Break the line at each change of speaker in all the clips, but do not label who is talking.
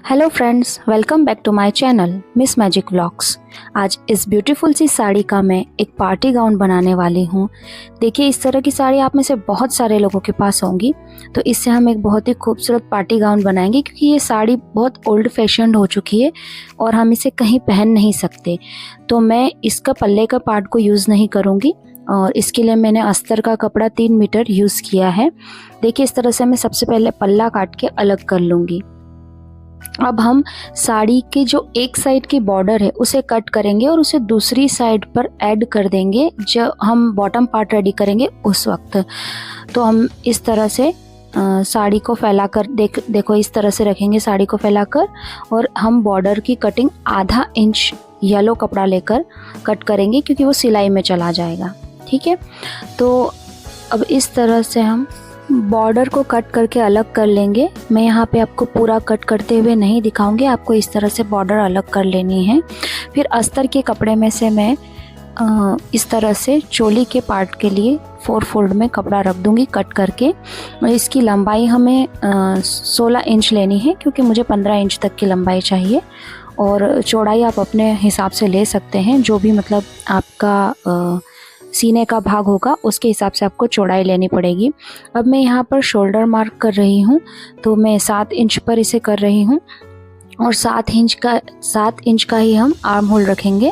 Hello friends, welcome back to my channel Miss Magic Vlogs. आज इस beautiful सी साड़ी का मैं एक पार्टी गाउन बनाने वाली हूँ। देखिए, इस तरह की साड़ी आप में से बहुत सारे लोगों के पास होंगी, तो इससे हम एक बहुत ही खूबसूरत पार्टी गाउन बनाएंगे क्योंकि ये साड़ी बहुत ओल्ड फैशन्ड हो चुकी है और हम इसे कहीं पहन नहीं सकते। तो मैं इसका पल्ले का पार्ट को यूज़ नहीं करूँगी और इसके लिए मैंने अस्तर का कपड़ा 3 मीटर यूज़ किया है। देखिए, इस तरह से मैं सबसे पहले पल्ला काट के अलग कर लूँगी। अब हम साड़ी के जो एक साइड की बॉर्डर है उसे कट करेंगे और उसे दूसरी साइड पर ऐड कर देंगे जब हम बॉटम पार्ट रेडी करेंगे उस वक्त। तो हम इस तरह से साड़ी को फैलाकर देखो इस तरह से रखेंगे साड़ी को फैलाकर, और हम बॉर्डर की कटिंग आधा इंच येलो कपड़ा लेकर कट करेंगे क्योंकि वो सिलाई में चला जाएगा। ठीक है, तो अब इस तरह से हम बॉर्डर को कट करके अलग कर लेंगे। मैं यहाँ पे आपको पूरा कट करते हुए नहीं दिखाऊंगी, आपको इस तरह से बॉर्डर अलग कर लेनी है। फिर अस्तर के कपड़े में से मैं इस तरह से चोली के पार्ट के लिए 4 फोल्ड में कपड़ा रख दूंगी कट करके। इसकी लंबाई हमें 16 इंच लेनी है क्योंकि मुझे 15 इंच तक की लंबाई चाहिए, और चौड़ाई आप अपने हिसाब से ले सकते हैं। जो भी मतलब आपका सीने का भाग होगा उसके हिसाब से आपको चौड़ाई लेनी पड़ेगी। अब मैं यहाँ पर शोल्डर मार्क कर रही हूँ, तो मैं 7 इंच पर इसे कर रही हूँ और 7 इंच का ही हम आर्म होल रखेंगे।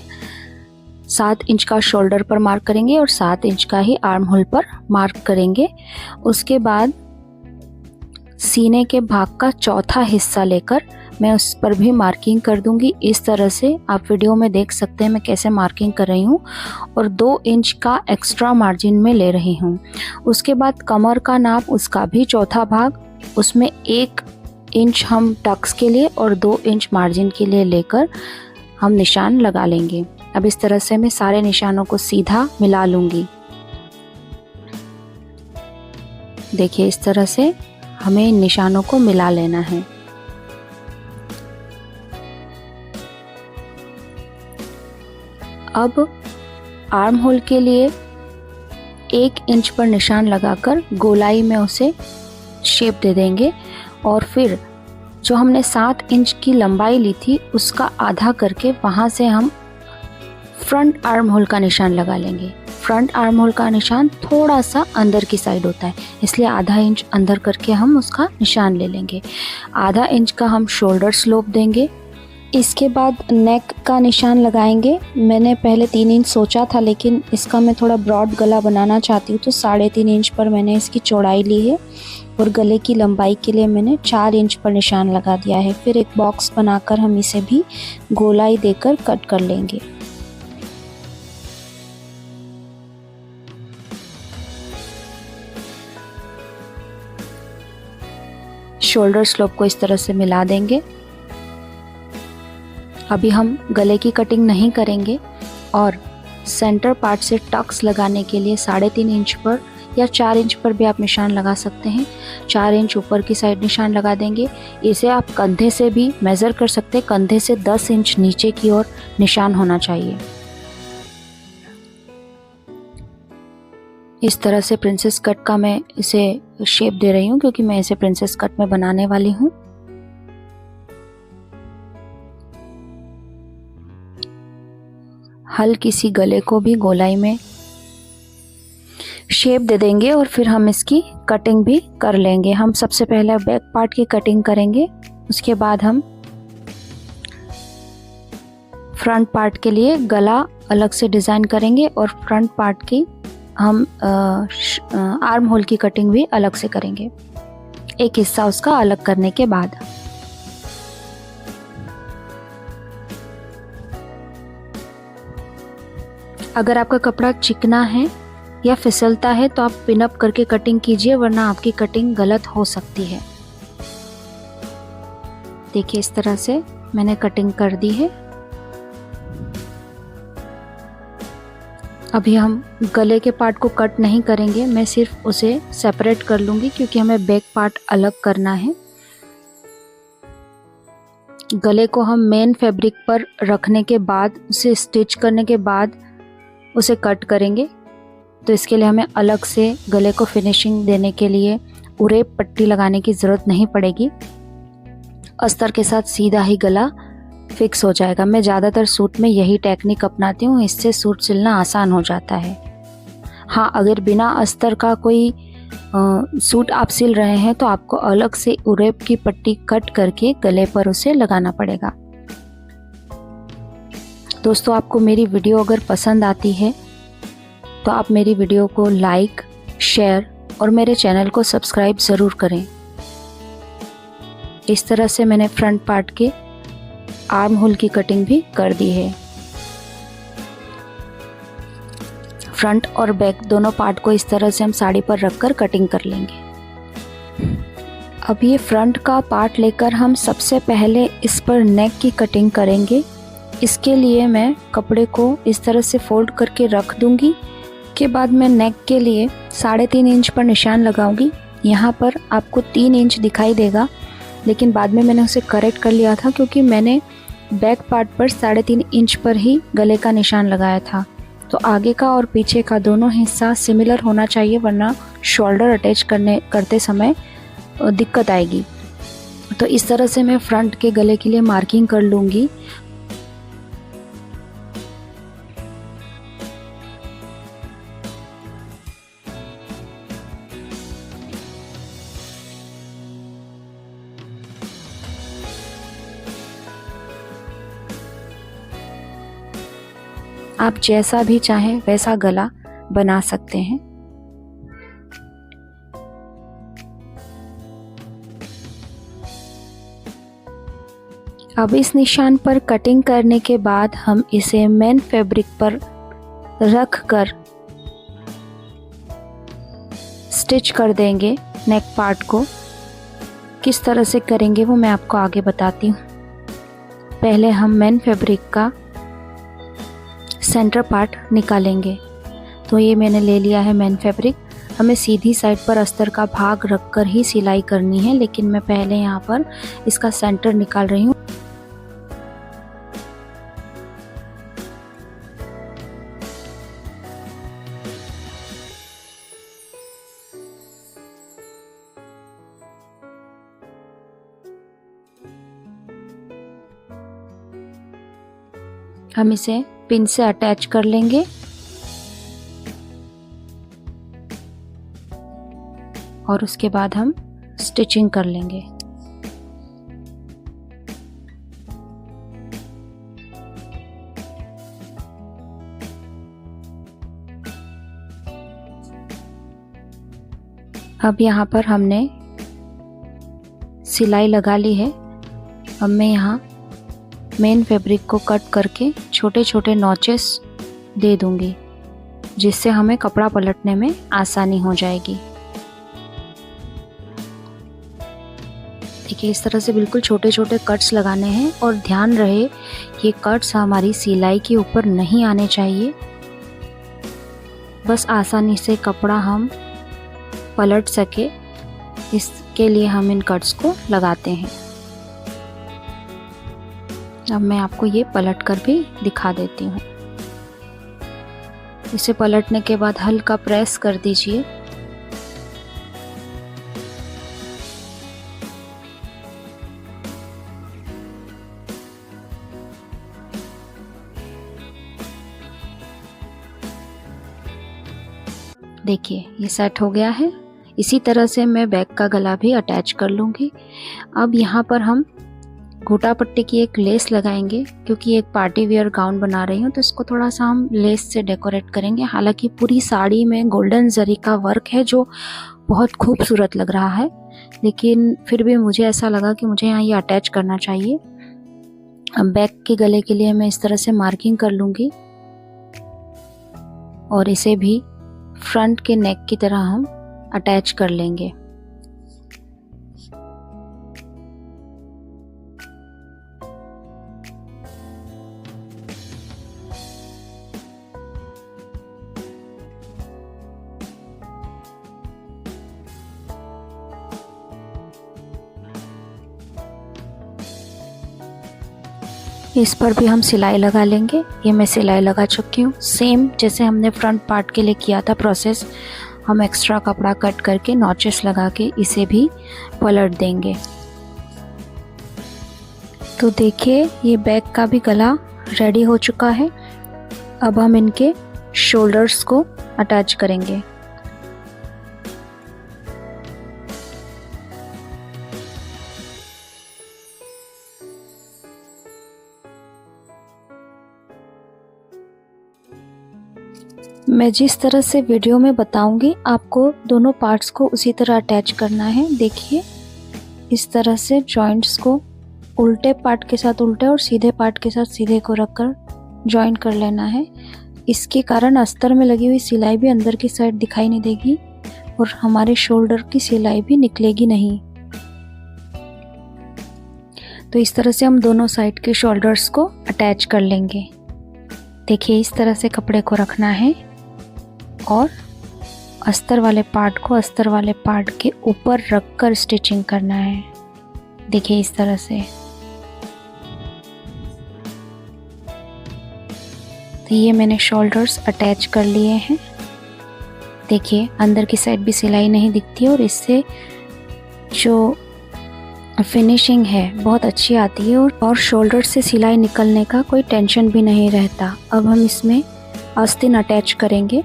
7 इंच का शोल्डर पर मार्क करेंगे और 7 इंच का ही आर्म होल पर मार्क करेंगे। उसके बाद सीने के भाग का चौथा हिस्सा लेकर मैं उस पर भी मार्किंग कर दूंगी। इस तरह से आप वीडियो में देख सकते हैं मैं कैसे मार्किंग कर रही हूँ, और 2 इंच का एक्स्ट्रा मार्जिन में ले रही हूँ। उसके बाद कमर का नाप, उसका भी चौथा भाग, उसमें 1 इंच हम टक्स के लिए और 2 इंच मार्जिन के लिए लेकर हम निशान लगा लेंगे। अब इस तरह से मैं सारे निशानों को सीधा मिला लूँगी। देखिए, इस तरह से हमें इन निशानों को मिला लेना है। अब आर्म होल के लिए 1 इंच पर निशान लगाकर गोलाई में उसे शेप दे देंगे, और फिर जो हमने 7 इंच की लंबाई ली थी उसका आधा करके वहाँ से हम फ्रंट आर्म होल का निशान लगा लेंगे। फ्रंट आर्म होल का निशान थोड़ा सा अंदर की साइड होता है, इसलिए आधा इंच अंदर करके हम उसका निशान ले लेंगे। आधा इंच का हम शोल्डर स्लोप देंगे। इसके बाद नेक का निशान लगाएंगे। मैंने पहले 3 इंच सोचा था, लेकिन इसका मैं थोड़ा ब्रॉड गला बनाना चाहती हूँ, तो 3.5 इंच पर मैंने इसकी चौड़ाई ली है, और गले की लंबाई के लिए मैंने 4 इंच पर निशान लगा दिया है। फिर एक बॉक्स बनाकर हम इसे भी गोलाई देकर कट कर लेंगे। शोल्डर स्लोप को इस तरह से मिला देंगे। अभी हम गले की कटिंग नहीं करेंगे, और सेंटर पार्ट से टक्स लगाने के लिए 3.5 इंच पर या 4 इंच पर भी आप निशान लगा सकते हैं। 4 इंच ऊपर की साइड निशान लगा देंगे। इसे आप कंधे से भी मेज़र कर सकते हैं, कंधे से 10 इंच नीचे की ओर निशान होना चाहिए। इस तरह से प्रिंसेस कट का मैं इसे शेप दे रही हूँ क्योंकि मैं इसे प्रिंसेस कट में बनाने वाली हूँ। हल्की सी गले को भी गोलाई में शेप दे देंगे, और फिर हम इसकी कटिंग भी कर लेंगे। हम सबसे पहले बैक पार्ट की कटिंग करेंगे, उसके बाद हम फ्रंट पार्ट के लिए गला अलग से डिज़ाइन करेंगे, और फ्रंट पार्ट की हम आर्म होल की कटिंग भी अलग से करेंगे, एक हिस्सा उसका अलग करने के बाद। अगर आपका कपड़ा चिकना है या फिसलता है तो आप पिन अप करके कटिंग कीजिए, वरना आपकी कटिंग गलत हो सकती है। देखिए, इस तरह से मैंने कटिंग कर दी है। अभी हम गले के पार्ट को कट नहीं करेंगे, मैं सिर्फ उसे सेपरेट कर लूँगी क्योंकि हमें बैक पार्ट अलग करना है। गले को हम मेन फैब्रिक पर रखने के बाद, उसे स्टिच करने के बाद उसे कट करेंगे, तो इसके लिए हमें अलग से गले को फिनिशिंग देने के लिए उरेप पट्टी लगाने की ज़रूरत नहीं पड़ेगी। अस्तर के साथ सीधा ही गला फिक्स हो जाएगा। मैं ज़्यादातर सूट में यही टेक्निक अपनाती हूँ, इससे सूट सिलना आसान हो जाता है। हाँ, अगर बिना अस्तर का कोई सूट आप सिल रहे हैं तो आपको अलग से उरेब की पट्टी कट करके गले पर उसे लगाना पड़ेगा। दोस्तों, आपको मेरी वीडियो अगर पसंद आती है तो आप मेरी वीडियो को लाइक, शेयर और मेरे चैनल को सब्सक्राइब ज़रूर करें। इस तरह से मैंने फ्रंट पार्ट के आर्म होल की कटिंग भी कर दी है। फ्रंट और बैक दोनों पार्ट को इस तरह से हम साड़ी पर रखकर कटिंग कर लेंगे। अब ये फ्रंट का पार्ट लेकर हम सबसे पहले इस पर नेक की कटिंग करेंगे। इसके लिए मैं कपड़े को इस तरह से फोल्ड करके रख दूंगी। के बाद मैं नेक के लिए 3.5 इंच पर निशान लगाऊंगी। यहाँ पर आपको 3 इंच दिखाई देगा, लेकिन बाद में मैंने उसे करेक्ट कर लिया था क्योंकि मैंने बैक पार्ट पर 3.5 इंच पर ही गले का निशान लगाया था। तो आगे का और पीछे का दोनों हिस्सा सिमिलर होना चाहिए, वरना शोल्डर अटैच करते समय दिक्कत आएगी। तो इस तरह से मैं फ्रंट के गले के लिए मार्किंग कर लूँगी। आप जैसा भी चाहें वैसा गला बना सकते हैं। अब इस निशान पर कटिंग करने के बाद हम इसे मेन फैब्रिक पर रख कर स्टिच कर देंगे। नेक पार्ट को किस तरह से करेंगे वो मैं आपको आगे बताती हूँ। पहले हम मेन फैब्रिक का सेंटर पार्ट निकालेंगे। तो ये मैंने ले लिया है मेन फैब्रिक। हमें सीधी साइड पर अस्तर का भाग रखकर ही सिलाई करनी है, लेकिन मैं पहले यहाँ पर इसका सेंटर निकाल रही हूँ। हम इसे पिन से अटैच कर लेंगे। और उसके बाद हम स्टिचिंग कर लेंगे। अब यहाँ पर हमने सिलाई लगा ली है। अब मैं यहाँ मेन फैब्रिक को कट करके छोटे छोटे नॉचेस दे दूंगी, जिससे हमें कपड़ा पलटने में आसानी हो जाएगी। देखिए, इस तरह से बिल्कुल छोटे छोटे कट्स लगाने हैं और ध्यान रहे ये कट्स हमारी सिलाई के ऊपर नहीं आने चाहिए। बस आसानी से कपड़ा हम पलट सके, इसके लिए हम इन कट्स को लगाते हैं। अब मैं आपको ये पलट कर भी दिखा देती हूँ। इसे पलटने के बाद हल्का प्रेस कर दीजिए। देखिए, ये सेट हो गया है। इसी तरह से मैं बैक का गला भी अटैच कर लूँगी। अब यहाँ पर हम घोटा पट्टी की एक लेस लगाएंगे, क्योंकि एक पार्टी वेयर गाउन बना रही हूँ तो इसको थोड़ा सा हम लेस से डेकोरेट करेंगे। हालांकि पूरी साड़ी में गोल्डन जरी का वर्क है जो बहुत खूबसूरत लग रहा है, लेकिन फिर भी मुझे ऐसा लगा कि मुझे यहाँ ये अटैच करना चाहिए। अब बैक के गले के लिए मैं इस तरह से मार्किंग कर लूँगी और इसे भी फ्रंट के नेक की तरह हम अटैच कर लेंगे। इस पर भी हम सिलाई लगा लेंगे। ये मैं सिलाई लगा चुकी हूँ। सेम जैसे हमने फ्रंट पार्ट के लिए किया था प्रोसेस, हम एक्स्ट्रा कपड़ा कट करके नॉचेस लगा के इसे भी पलट देंगे। तो देखिए ये बैग का भी गला रेडी हो चुका है। अब हम इनके शोल्डर्स को अटैच करेंगे। मैं जिस तरह से वीडियो में बताऊंगी आपको दोनों पार्ट्स को उसी तरह अटैच करना है। देखिए इस तरह से जॉइंट्स को उल्टे पार्ट के साथ उल्टे और सीधे पार्ट के साथ सीधे को रखकर जॉइन कर लेना है। इसके कारण अस्तर में लगी हुई सिलाई भी अंदर की साइड दिखाई नहीं देगी और हमारे शोल्डर की सिलाई भी निकलेगी नहीं। तो इस तरह से हम दोनों साइड के शोल्डर्स को अटैच कर लेंगे। देखिए इस तरह से कपड़े को रखना है और अस्तर वाले पार्ट को अस्तर वाले पार्ट के ऊपर रखकर स्टिचिंग करना है। देखिए इस तरह से। तो ये मैंने शोल्डर्स अटैच कर लिए हैं। देखिए अंदर की साइड भी सिलाई नहीं दिखती और इससे जो फिनिशिंग है बहुत अच्छी आती है और शोल्डर से सिलाई निकलने का कोई टेंशन भी नहीं रहता। अब हम इसमें आस्तीन अटैच करेंगे।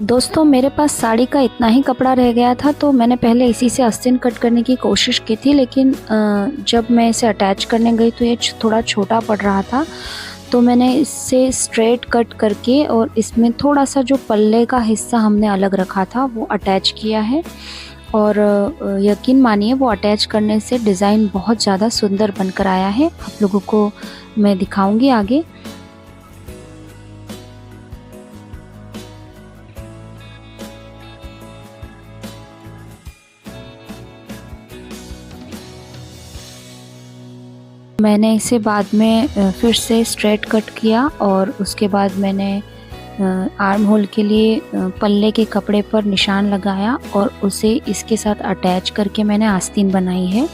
दोस्तों मेरे पास साड़ी का इतना ही कपड़ा रह गया था तो मैंने पहले इसी से आस्तीन कट करने की कोशिश की थी, लेकिन जब मैं इसे अटैच करने गई तो ये थोड़ा छोटा पड़ रहा था। तो मैंने इससे स्ट्रेट कट करके और इसमें थोड़ा सा जो पल्ले का हिस्सा हमने अलग रखा था वो अटैच किया है। और यकीन मानिए वो अटैच करने से डिज़ाइन बहुत ज़्यादा सुंदर बनकर आया है। आप लोगों को मैं दिखाऊंगी आगे। मैंने इसे बाद में फिर से स्ट्रेट कट किया और उसके बाद मैंने आर्म होल के लिए पल्ले के कपड़े पर निशान लगाया और उसे इसके साथ अटैच करके मैंने आस्तीन बनाई है।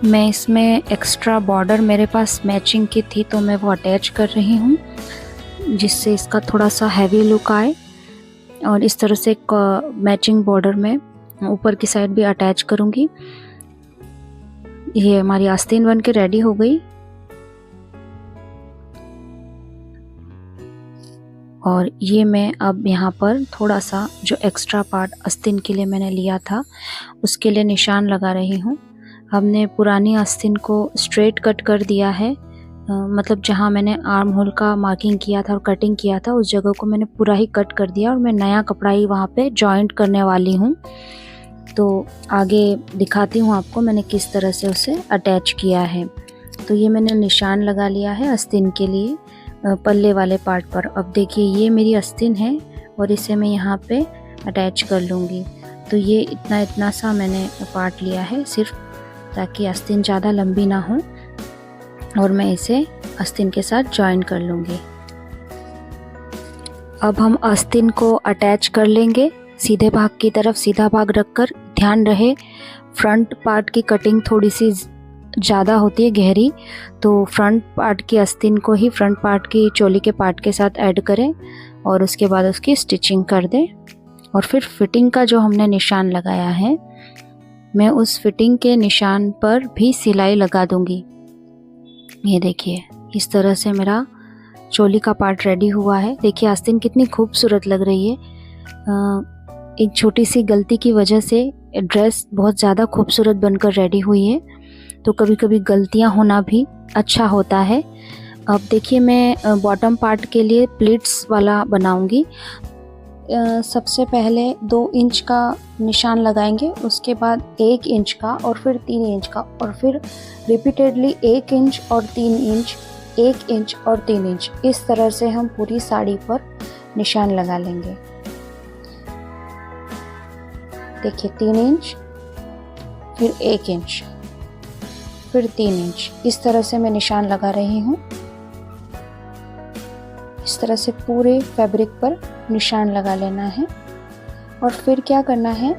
मैं इसमें एक्स्ट्रा बॉर्डर मेरे पास मैचिंग की थी तो मैं वो अटैच कर रही हूँ जिससे इसका थोड़ा सा हैवी लुक आए। और इस तरह से एक मैचिंग बॉर्डर में ऊपर की साइड भी अटैच करूँगी। ये हमारी आस्तीन बन के रेडी हो गई। और ये मैं अब यहाँ पर थोड़ा सा जो एक्स्ट्रा पार्ट आस्तीन के लिए मैंने लिया था उसके लिए निशान लगा रही हूँ। हमने पुरानी आस्तीन को स्ट्रेट कट कर दिया है, मतलब जहाँ मैंने आर्म होल का मार्किंग किया था और कटिंग किया था उस जगह को मैंने पूरा ही कट कर दिया और मैं नया कपड़ा ही वहाँ पे जॉइंट करने वाली हूँ। तो आगे दिखाती हूँ आपको मैंने किस तरह से उसे अटैच किया है। तो ये मैंने निशान लगा लिया है आस्तीन के लिए पल्ले वाले पार्ट पर। अब देखिए ये मेरी आस्तीन है और इसे मैं यहाँ पे अटैच कर लूँगी। तो ये इतना सा मैंने पार्ट लिया है सिर्फ ताकि आस्तीन ज़्यादा लंबी ना हो और मैं इसे आस्तीन के साथ जॉइन कर लूँगी। अब हम आस्तीन को अटैच कर लेंगे सीधे भाग की तरफ सीधा भाग रखकर। ध्यान रहे फ्रंट पार्ट की कटिंग थोड़ी सी ज़्यादा होती है गहरी, तो फ्रंट पार्ट की आस्तीन को ही फ्रंट पार्ट की चोली के पार्ट के साथ ऐड करें और उसके बाद उसकी स्टिचिंग कर दें। और फिर फिटिंग का जो हमने निशान लगाया है मैं उस फिटिंग के निशान पर भी सिलाई लगा दूंगी। ये देखिए इस तरह से मेरा चोली का पार्ट रेडी हुआ है। देखिए आस्तीन कितनी खूबसूरत लग रही है। एक छोटी सी गलती की वजह से ड्रेस बहुत ज़्यादा खूबसूरत बनकर रेडी हुई है। तो कभी कभी गलतियां होना भी अच्छा होता है। अब देखिए मैं बॉटम पार्ट के लिए प्लीट्स वाला बनाऊंगी। सबसे पहले 2 इंच का निशान लगाएंगे, उसके बाद 1 इंच का और फिर 3 इंच का और फिर रिपीटेडली 1 इंच और 3 इंच 1 इंच और 3 इंच इस तरह से हम पूरी साड़ी पर निशान लगा लेंगे। देखिए 3 इंच फिर 1 इंच फिर 3 इंच इस तरह से मैं निशान लगा रही हूँ। इस तरह से पूरे फैब्रिक पर निशान लगा लेना है। और फिर क्या करना है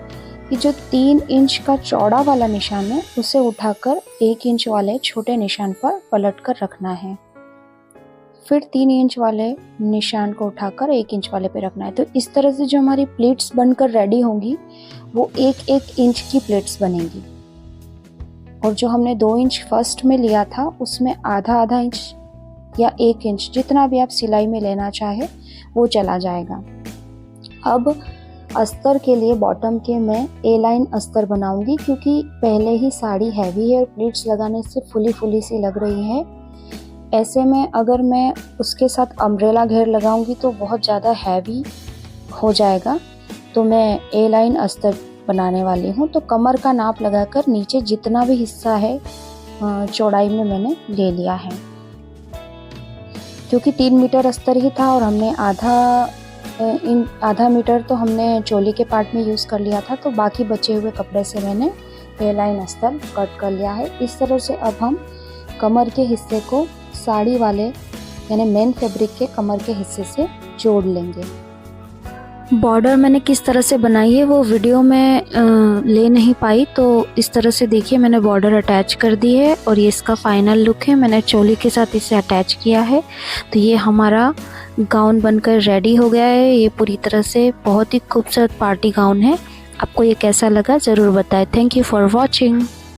कि जो 3 इंच का चौड़ा वाला निशान है उसे उठाकर 1 इंच वाले छोटे निशान पर पलट कर रखना है। फिर 3 इंच वाले निशान को उठाकर 1 इंच वाले पे रखना है। तो इस तरह से जो हमारी प्लेट्स बनकर रेडी होंगी वो 1-1 इंच की प्लेट्स बनेंगी। और जो हमने 2 इंच फर्स्ट में लिया था उसमें आधा इंच या 1 इंच जितना भी आप सिलाई में लेना चाहे वो चला जाएगा। अब अस्तर के लिए बॉटम के मैं ए लाइन अस्तर बनाऊंगी, क्योंकि पहले ही साड़ी हैवी है और प्लीट्स लगाने से फुली सी लग रही है। ऐसे में अगर मैं उसके साथ अम्ब्रेला घेर लगाऊंगी तो बहुत ज़्यादा हैवी हो जाएगा। तो मैं ए लाइन अस्तर बनाने वाली हूँ। तो कमर का नाप लगाकर नीचे जितना भी हिस्सा है चौड़ाई में मैंने ले लिया है, क्योंकि 3 मीटर अस्तर ही था और हमने आधा मीटर तो हमने चोली के पार्ट में यूज़ कर लिया था। तो बाकी बचे हुए कपड़े से मैंने ए लाइन अस्तर कट कर लिया है। इस तरह से अब हम कमर के हिस्से को साड़ी वाले यानी मेन फैब्रिक के कमर के हिस्से से जोड़ लेंगे। बॉर्डर मैंने किस तरह से बनाई है वो वीडियो में ले नहीं पाई, तो इस तरह से देखिए मैंने बॉर्डर अटैच कर दी है और ये इसका फाइनल लुक है। मैंने चोली के साथ इसे अटैच किया है। तो ये हमारा गाउन बनकर रेडी हो गया है। ये पूरी तरह से बहुत ही खूबसूरत पार्टी गाउन है। आपको ये कैसा लगा ज़रूर बताएं। Thank you for watching.